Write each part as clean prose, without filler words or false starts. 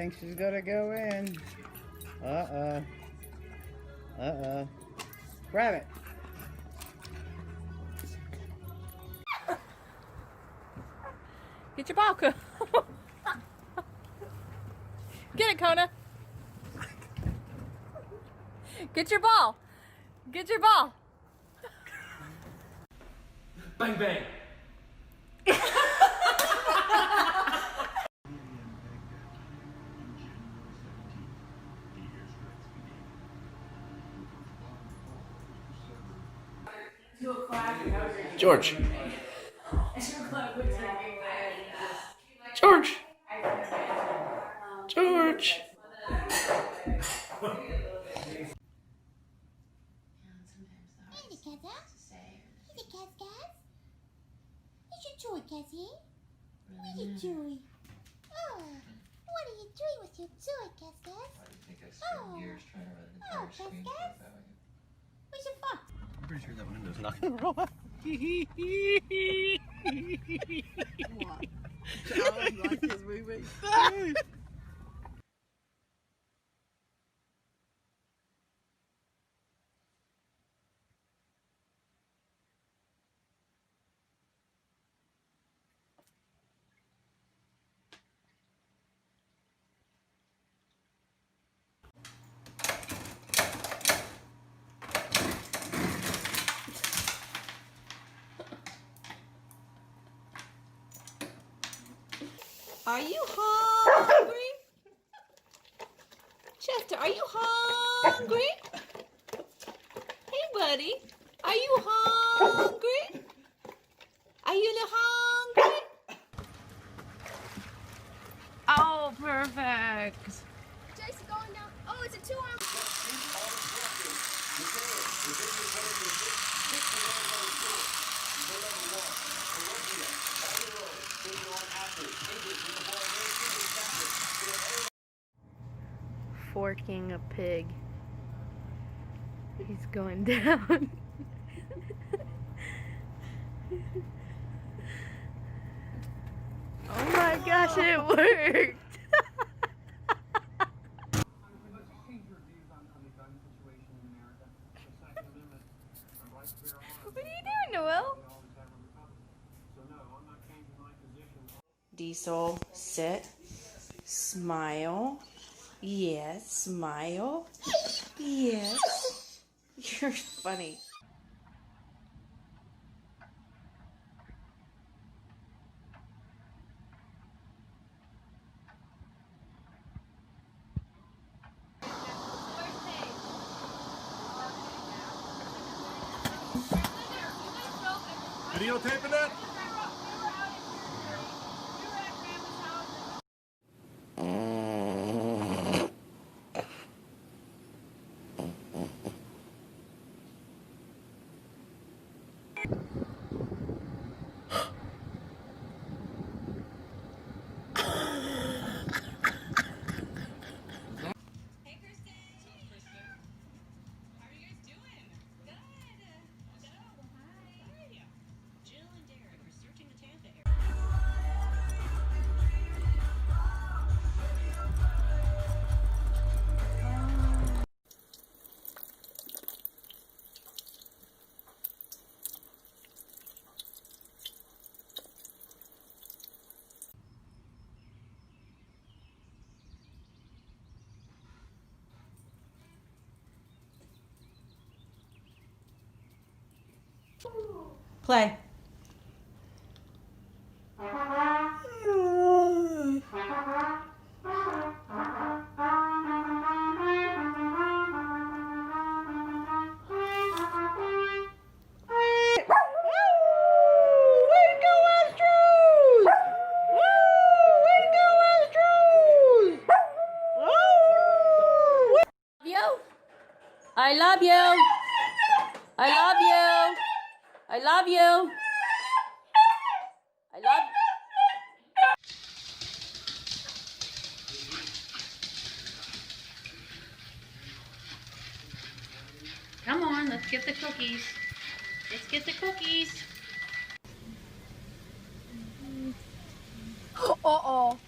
think she's gonna go in. Uh-oh. Uh-oh. Grab it. Get your ball, Kona. Get it, Kona. Get your ball. Get your ball. Bang, bang. George. George. George. Toy, Cassie. What are you doing? Oh, what are you doing with your toy, Cassie? I think I spent years trying to run the entire screen without it. Where's your phone? I'm pretty sure that window's not gonna roll up. What? Charles likes this movie. Are you hungry? Chester, are you hungry? Hey, buddy. Are you hungry? Are you hungry? Oh, perfect. Jason going down. Oh, it's a 2-arm. Forking a pig. He's going down. Oh my gosh, it worked! What are you doing, Noel? Diesel, sit, smile. Yes, smile. Yes. You're funny. Videotaping it? Play. I love you. I love you. I love you. I love Come on, let's get the cookies. Let's get the cookies. Uh-oh.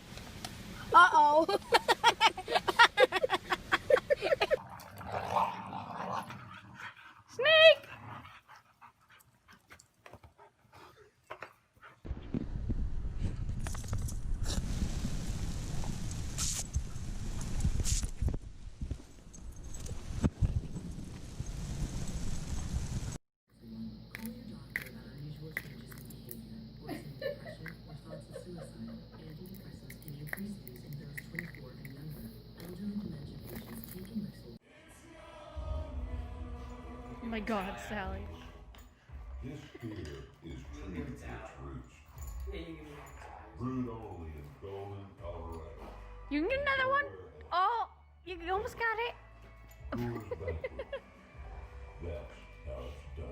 Uh-oh. God, Sally. This here is true to its roots. Brewed only in Golden, Colorado. You can get another one. Oh, you almost got it. Brewers banquet. That's how it's done.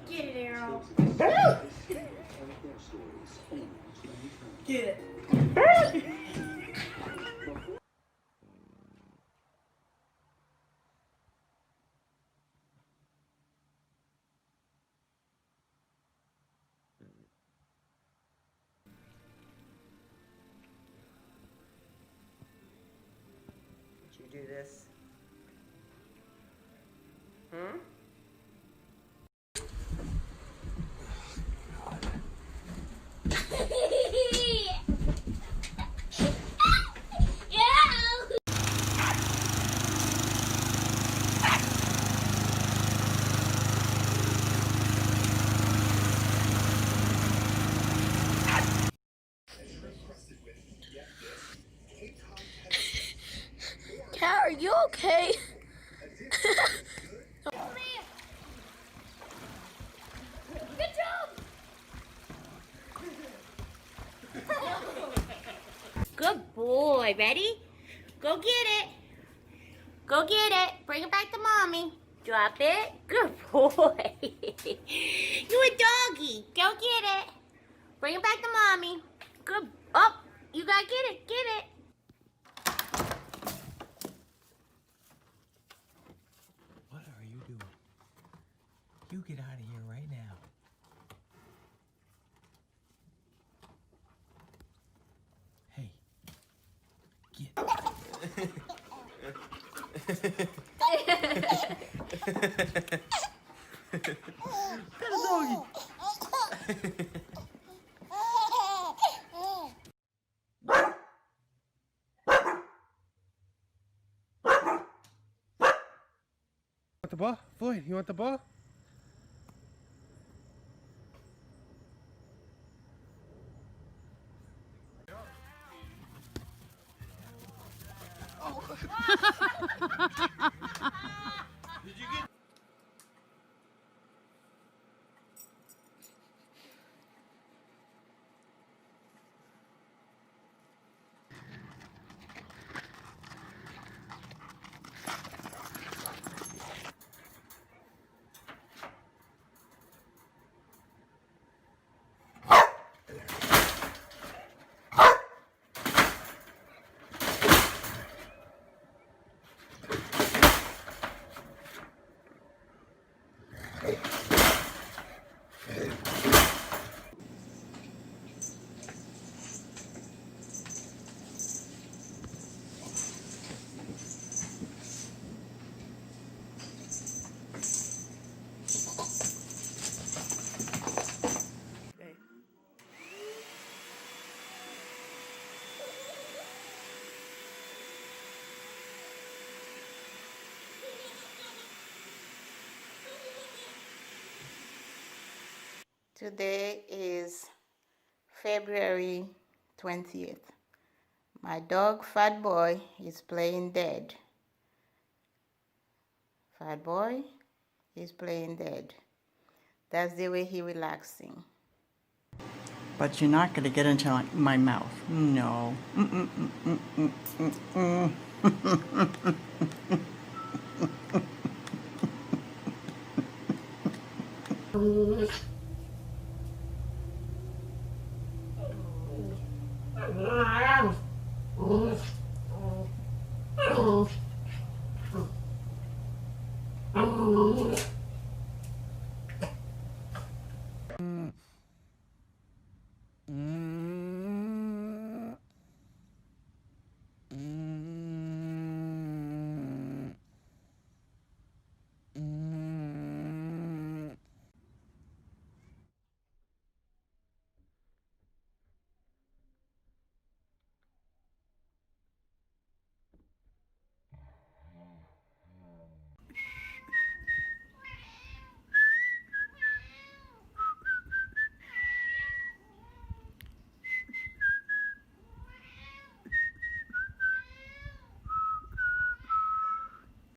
Get it, Arrow. Get it. Did you do this? Hmm? Cat, are you okay? Good job! Good boy. Ready? Go get it. Go get it. Bring it back to mommy. Drop it. Good boy. You a doggy. Go get it. Bring it back to mommy. Good. Oh, you gotta get it. Get it. What are you doing? You get out of here right now. Hey. Get. Want the ball? Floyd, you want the ball? Today is February 20th. My dog Fat Boy is playing dead. Fat Boy is playing dead. That's the way he relaxing. But you're not going to get into my mouth. No.